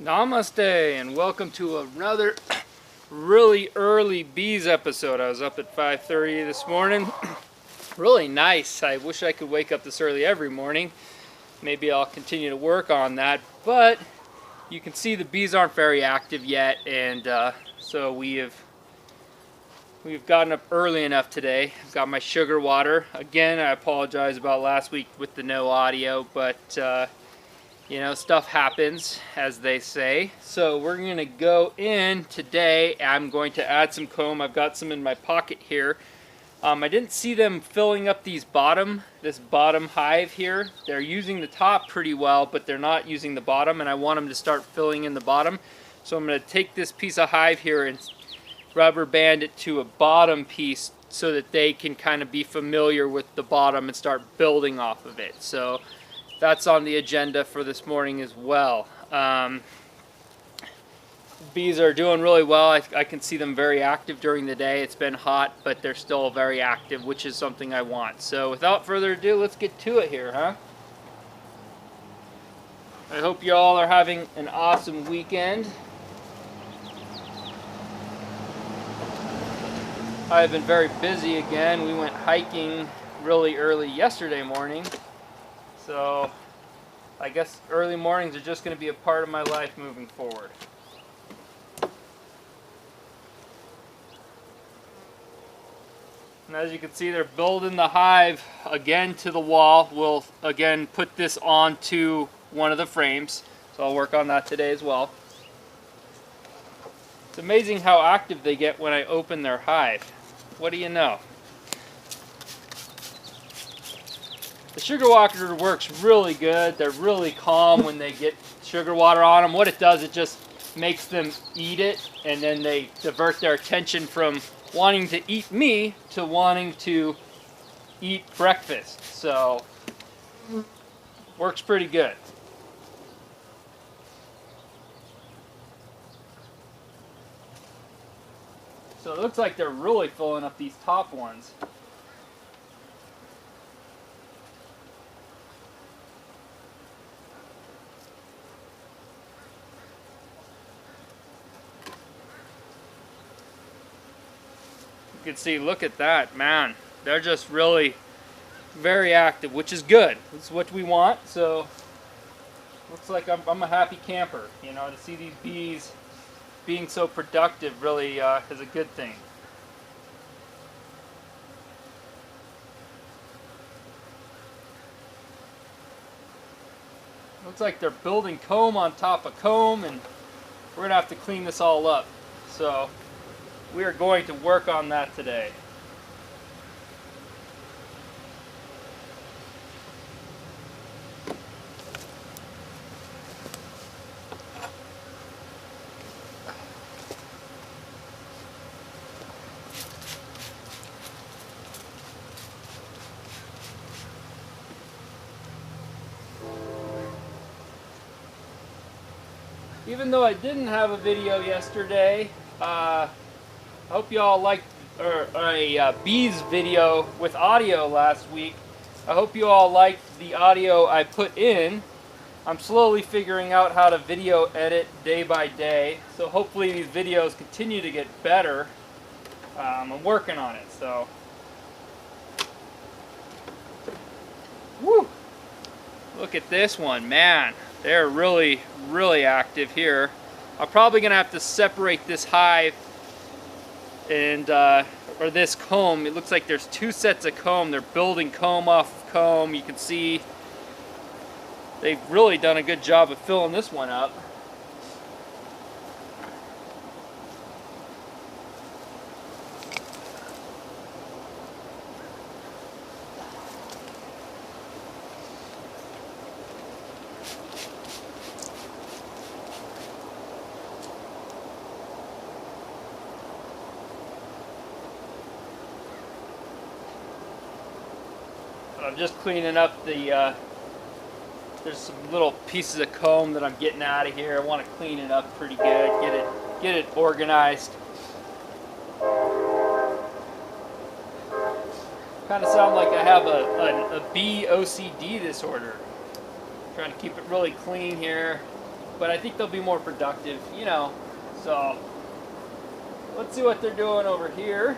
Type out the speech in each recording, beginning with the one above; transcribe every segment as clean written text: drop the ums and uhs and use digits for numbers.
Namaste and welcome to another really early bees episode. I was up at 5:30 this morning. Really nice. I wish I could wake up this early every morning. Maybe I'll continue to work on that, but you can see the bees aren't very active yet, and so we've gotten up early enough today. I've got my sugar water. Again, I apologize about last week with the no audio, but you know, stuff happens, as they say. So we're going to go in today. I'm going to add some comb. I've got some in my pocket here. I didn't see them filling up this bottom hive here. They're using the top pretty well, but they're not using the bottom, and I want them to start filling in the bottom. So I'm going to take this piece of hive here and rubber band it to a bottom piece so that they can kind of be familiar with the bottom and start building off of it. So that's on the agenda for this morning as well. Bees are doing really well. I can see them very active during the day. It's been hot, but they're still very active, which is something I want. So without further ado, let's get to it here, huh? I hope you all are having an awesome weekend. I've been very busy again. We went hiking really early yesterday morning. So I guess early mornings are just going to be a part of my life moving forward. And as you can see, they're building the hive again to the wall. We'll again put this onto one of the frames. So I'll work on that today as well. It's amazing how active they get when I open their hive. What do you know? The sugar water works really good. They're really calm when they get sugar water on them. What it does, it just makes them eat it, and then they divert their attention from wanting to eat me to wanting to eat breakfast. So, works pretty good. So it looks like they're really filling up these top ones. You can see, look at that, man. They're just really very active, which is good. It's what we want. So looks like I'm a happy camper. You know, to see these bees being so productive really is a good thing. Looks like they're building comb on top of comb, and we're gonna have to clean this all up. So we are going to work on that today. Even though I didn't have a video yesterday, I hope you all liked a bees video with audio last week. I hope you all liked the audio I put in. I'm slowly figuring out how to video edit day by day, so hopefully these videos continue to get better. I'm working on it, so. Woo! Look at this one, man. They're really, really active here. I'm probably gonna have to separate this hive and or this comb. It looks like there's two sets of comb. They're building comb off comb. You can see they've really done a good job of filling this one up. I'm just cleaning up the, there's some little pieces of comb that I'm getting out of here. I want to clean it up pretty good, get it organized. Kind of sound like I have a bee OCD disorder. Trying to keep it really clean here. but I think they'll be more productive, you know. So let's see what they're doing over here.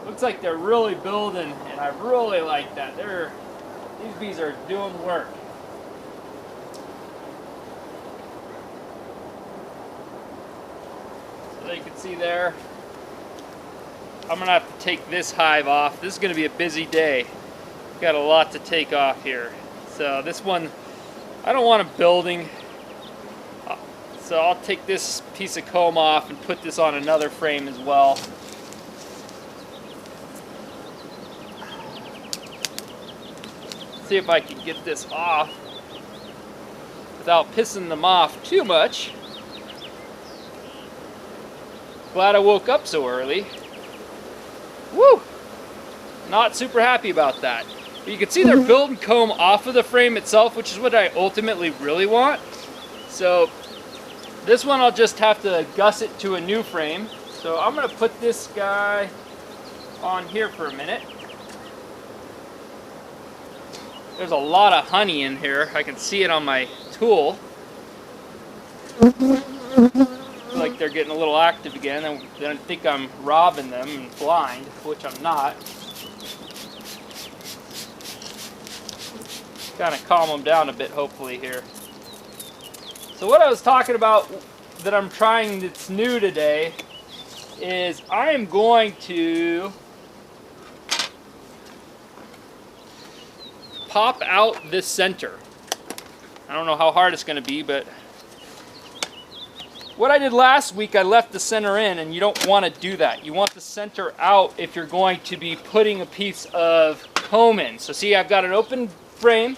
Looks like they're really building, and I really like that. These bees are doing work. So you can see there, I'm gonna have to take this hive off. This is gonna be a busy day. Got a lot to take off here. So this one, I don't want it building. So I'll take this piece of comb off and put this on another frame as well. See if I can get this off without pissing them off too much. Glad I woke up so early. Woo! Not super happy about that. But you can see they're building comb off of the frame itself, which is what I ultimately really want. So this one I'll just have to gusset to a new frame. So I'm gonna put this guy on here for a minute. There's a lot of honey in here. I can see it on my tool. I feel like they're getting a little active again, and they think I'm robbing them and blind, which I'm not. Kind of calm them down a bit, hopefully, here. So what I was talking about that I'm trying that's new today is I am going to pop out this center. I don't know how hard it's going to be, but what I did last week, I left the center in, and you don't want to do that. You want the center out if you're going to be putting a piece of comb in. So see, I've got an open frame.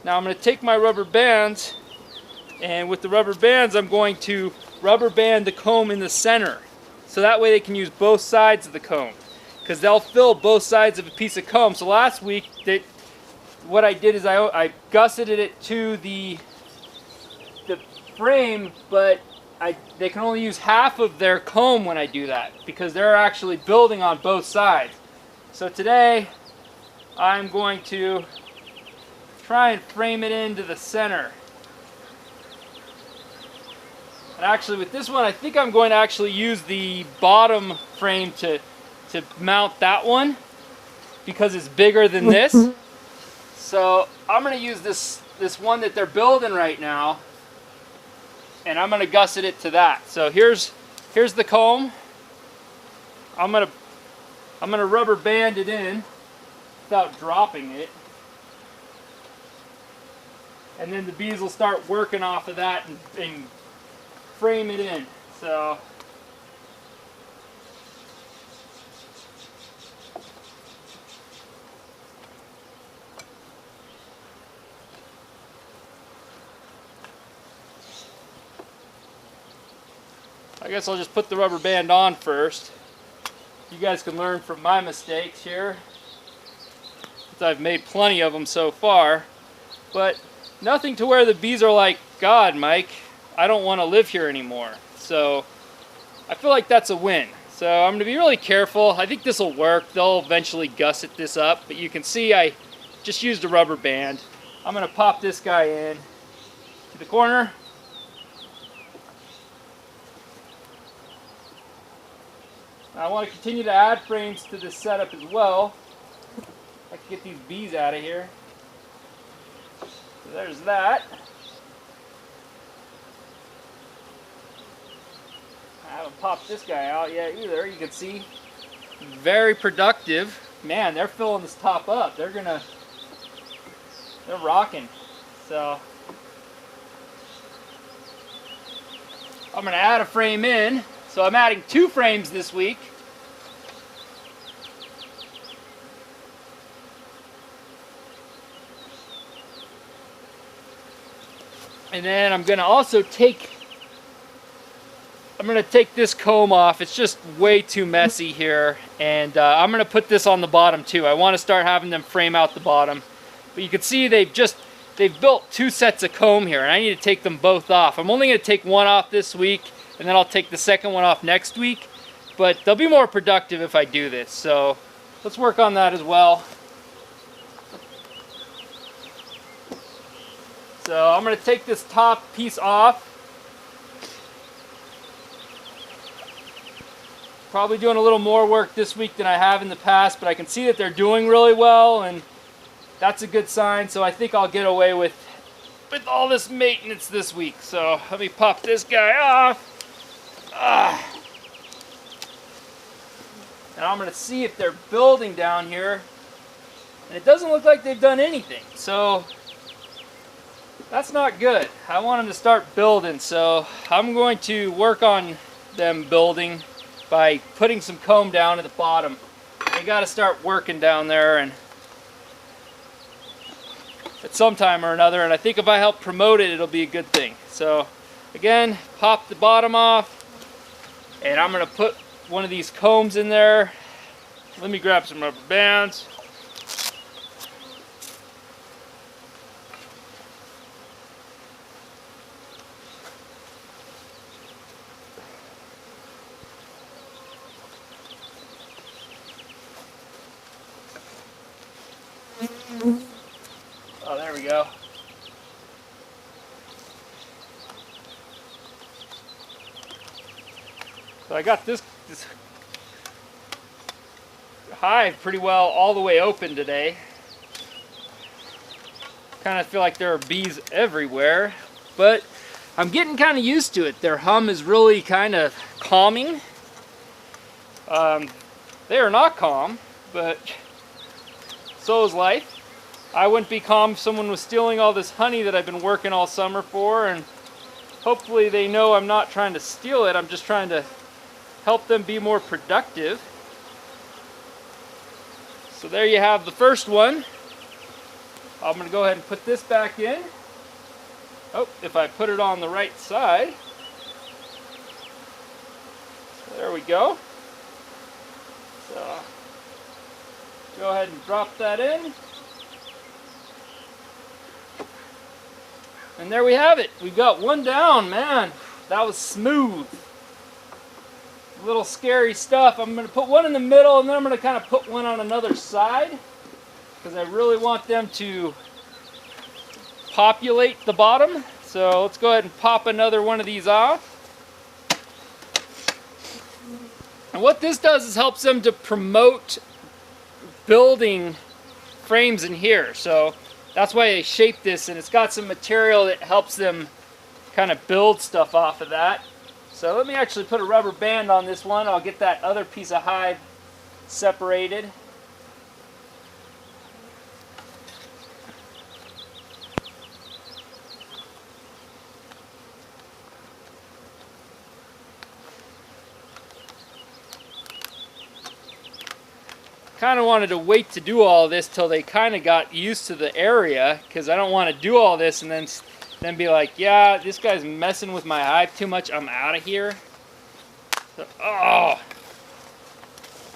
Now I'm going to take my rubber bands, and with the rubber bands I'm going to rubber band the comb in the center. So that way they can use both sides of the comb, because they'll fill both sides of a piece of comb. So last week, what I did is I gusseted it to the frame, but they can only use half of their comb when I do that, because they're actually building on both sides. So today I'm going to try and frame it into the center. And actually with this one, I think I'm going to actually use the bottom frame to mount that one, because it's bigger than this. So I'm going to use this one that they're building right now, and I'm going to gusset it to that. So here's the comb. I'm going to rubber band it in without dropping it, and then the bees will start working off of that and frame it in. So I guess I'll just put the rubber band on first. You guys can learn from my mistakes here, since I've made plenty of them so far. But nothing to where the bees are like, God, Mike, I don't want to live here anymore. So I feel like that's a win. So I'm going to be really careful. I think this will work. They'll eventually gusset this up. But you can see I just used a rubber band. I'm going to pop this guy in to the corner. I want to continue to add frames to this setup as well. I can get these bees out of here. So there's that. I haven't popped this guy out yet either. You can see, very productive. Man, they're filling this top up. They're rocking. So I'm going to add a frame in. So I'm adding 2 frames this week. And then I'm going to also take this comb off. It's just way too messy here. And I'm going to put this on the bottom too. I want to start having them frame out the bottom. But you can see they've built 2 sets of comb here, and I need to take them both off. I'm only going to take one off this week, and then I'll take the second one off next week. But they'll be more productive if I do this. So let's work on that as well. So I'm going to take this top piece off. Probably doing a little more work this week than I have in the past, but I can see that they're doing really well, and that's a good sign. So I think I'll get away with all this maintenance this week. So let me pop this guy off. And I'm going to see if they're building down here. And it doesn't look like they've done anything. So that's not good. I want them to start building. So I'm going to work on them building by putting some comb down at the bottom. They got to start working down there and at some time or another, and I think if I help promote it, it'll be a good thing. So again, pop the bottom off, and I'm going to put one of these combs in there. Let me grab some rubber bands. Oh, there we go. So I got this hive pretty well all the way open today. Kind of feel like there are bees everywhere, but I'm getting kind of used to it. Their hum is really kind of calming. They are not calm, but so is life. I wouldn't be calm if someone was stealing all this honey that I've been working all summer for, and hopefully they know I'm not trying to steal it. I'm just trying to help them be more productive. So there you have the first one. I'm going to go ahead and put this back in. Oh, if I put it on the right side. So there we go. So go ahead and drop that in. And there we have it. We've got one down, man. That was smooth. A little scary stuff. I'm going to put one in the middle, and then I'm going to kind of put one on another side, because I really want them to populate the bottom. So let's go ahead and pop another one of these off. And what this does is helps them to promote building frames in here. So that's why I shaped this, and it's got some material that helps them kind of build stuff off of that. So let me actually put a rubber band on this one. I'll get that other piece of hive separated. Kind of wanted to wait to do all this till they kind of got used to the area, because I don't want to do all this and then be like, yeah, this guy's messing with my hive too much, I'm out of here. So, oh,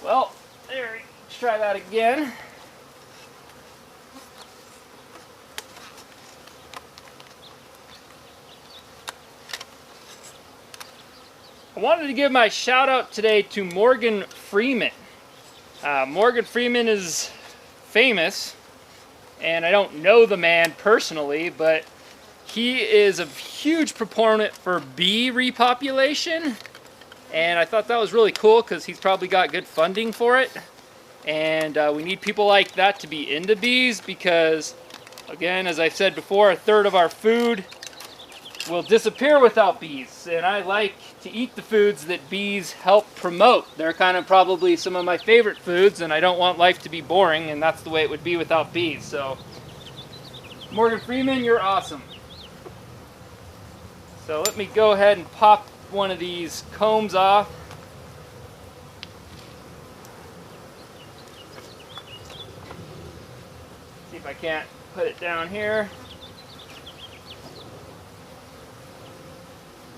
well, there, let's try that again. I wanted to give my shout out today to Morgan Freeman. Morgan Freeman is famous, and I don't know the man personally, but he is a huge proponent for bee repopulation, and I thought that was really cool because he's probably got good funding for it. And we need people like that to be into bees, because, again, as I've said before, a third of our food will disappear without bees, and I like to eat the foods that bees help promote. They're kind of probably some of my favorite foods, and I don't want life to be boring, and that's the way it would be without bees. So Morgan Freeman, you're awesome. So let me go ahead and pop one of these combs off. See if I can't put it down here.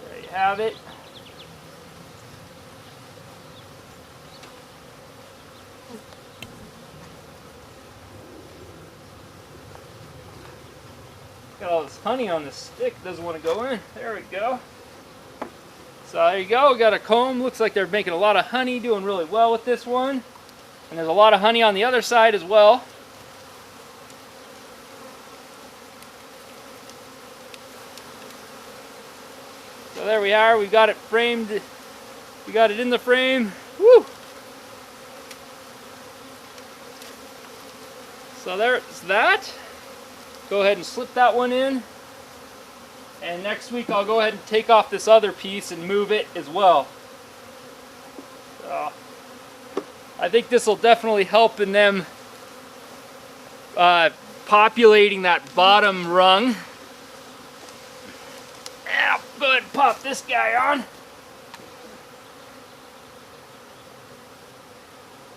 There you have it. Got all this honey on the stick, doesn't want to go in. There we go. So there you go, we got a comb. Looks like they're making a lot of honey, doing really well with this one. And there's a lot of honey on the other side as well. So there we are. We've got it framed. We got it in the frame. Woo! So there's that. Go ahead and slip that one in. And next week I'll go ahead and take off this other piece and move it as well. So I think this will definitely help in them populating that bottom rung. And I'll go ahead and pop this guy on.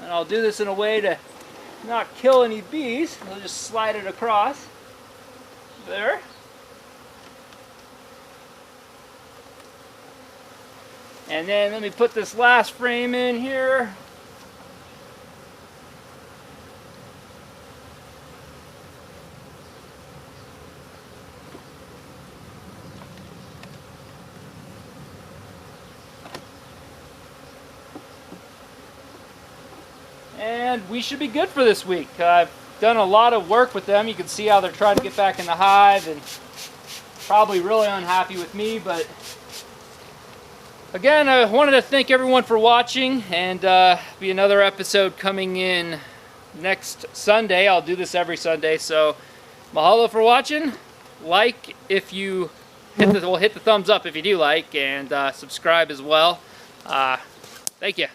And I'll do this in a way to not kill any bees. I'll just slide it across. There. And then let me put this last frame in here. And we should be good for this week. I've done a lot of work with them. You can see how they're trying to get back in the hive and probably really unhappy with me, but again, I wanted to thank everyone for watching, and be another episode coming in next Sunday. I'll do this every Sunday, so mahalo for watching. Like if you hit the thumbs up if you do like, and subscribe as well. Thank you.